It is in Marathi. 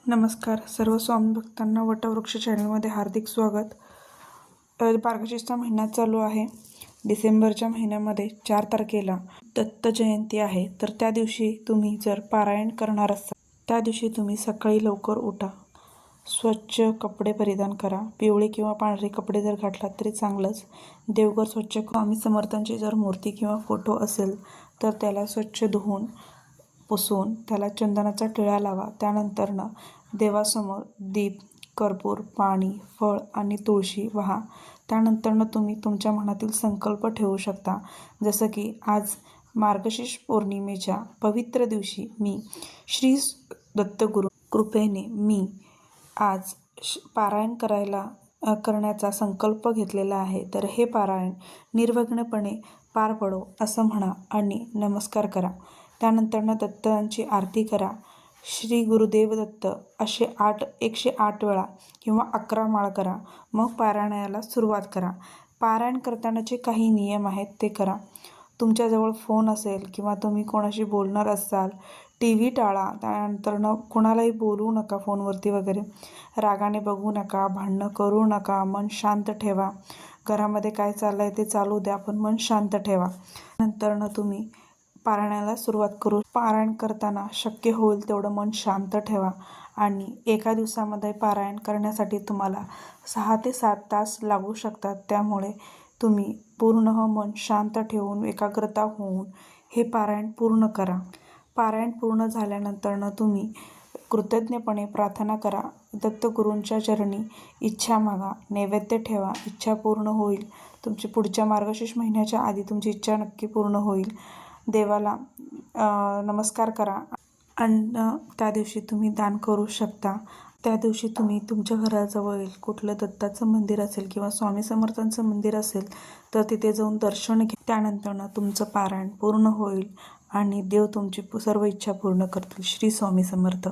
नमस्कार सर्व स्वामी भक्तांना वटवृक्ष चॅनलमध्ये हार्दिक स्वागत। मार्गशीर्षचा महिना चालू आहे। डिसेंबरच्या महिन्यामध्ये 4 तारखेला दत्त जयंती आहे। तर त्या दिवशी तुम्ही जर पारायण करणार असाल त्या दिवशी तुम्ही सकाळी लवकर उठा, स्वच्छ कपडे परिधान करा, पिवळे किंवा पांढरे कपडे जर घातलात तरी चांगलंच। देवघर स्वच्छ, स्वामी समर्थांची जर मूर्ती किंवा फोटो असेल तर त्याला स्वच्छ धुवून पुसून त्याला चंदनाचा टिळा लावा। त्यानंतर देवासमोर दीप, कर्पूर, पाणी, फळ आणि तुळशी वाहा। त्यानंतर तुम्ही तुमच्या मनातील संकल्प ठेवू शकता, जसं की आज मार्गशीर्ष पौर्णिमेच्या पवित्र दिवशी मी श्री दत्तगुरू कृपेने मी आज पारायण करण्याचा संकल्प घेतलेला आहे। तर हे पारायण निर्विघ्नपणे पार पडो असं म्हणा आणि नमस्कार करा। त्यानंतर दत्तांची आरती करा। श्री गुरुदेव दत्त असे 108 वेळा किंवा 11 माळ करा। मग पारायणाला सुरुवात करा। पारायण करतानाचे काही नियम आहेत ते करा। तुमच्याजवळ फोन असेल किंवा तुम्ही कोणाशी बोलणार असाल, TV टाळा। त्यानंतर कोणालाही बोलू नका फोनवरती वगैरे, रागाने बघू नका, भांडणं करू नका, मन शांत ठेवा। घरामध्ये काय चाललंय ते चालू द्या, पण मन शांत ठेवा। नंतर तुम्ही पारायणाला सुरुवात करू। पारायण करताना शक्य होईल तेवढं मन शांत ठेवा आणि एका दिवसामध्ये पारायण करण्यासाठी तुम्हाला 6 ते 7 तास लागू शकतात। त्यामुळे तुम्ही पूर्ण मन शांत ठेवून एकाग्रता होऊन हे पारायण पूर्ण करा। पारायण पूर्ण झाल्यानंतर तुम्ही कृतज्ञपणे प्रार्थना करा। दत्तगुरूंच्या चरणी इच्छा मागा, नैवेद्य ठेवा, इच्छा पूर्ण होईल। तुमची पुढच्या मार्गशीर्ष महिन्याच्या आधी तुमची इच्छा नक्की पूर्ण होईल। देवाला नमस्कार करा। अन्न त्या दिवशी तुम्ही दान करू शकता। त्या दिवशी तुम्ही तुमच्या घराजवळ कुठलं दत्ताचं मंदिर असेल किंवा स्वामी समर्थांचं मंदिर असेल तर तिथे जाऊन दर्शन घ्या। त्यानंतर तुमचं पारायण पूर्ण होईल आणि देव तुमची सर्व इच्छा पूर्ण करतील। श्री स्वामी समर्थ।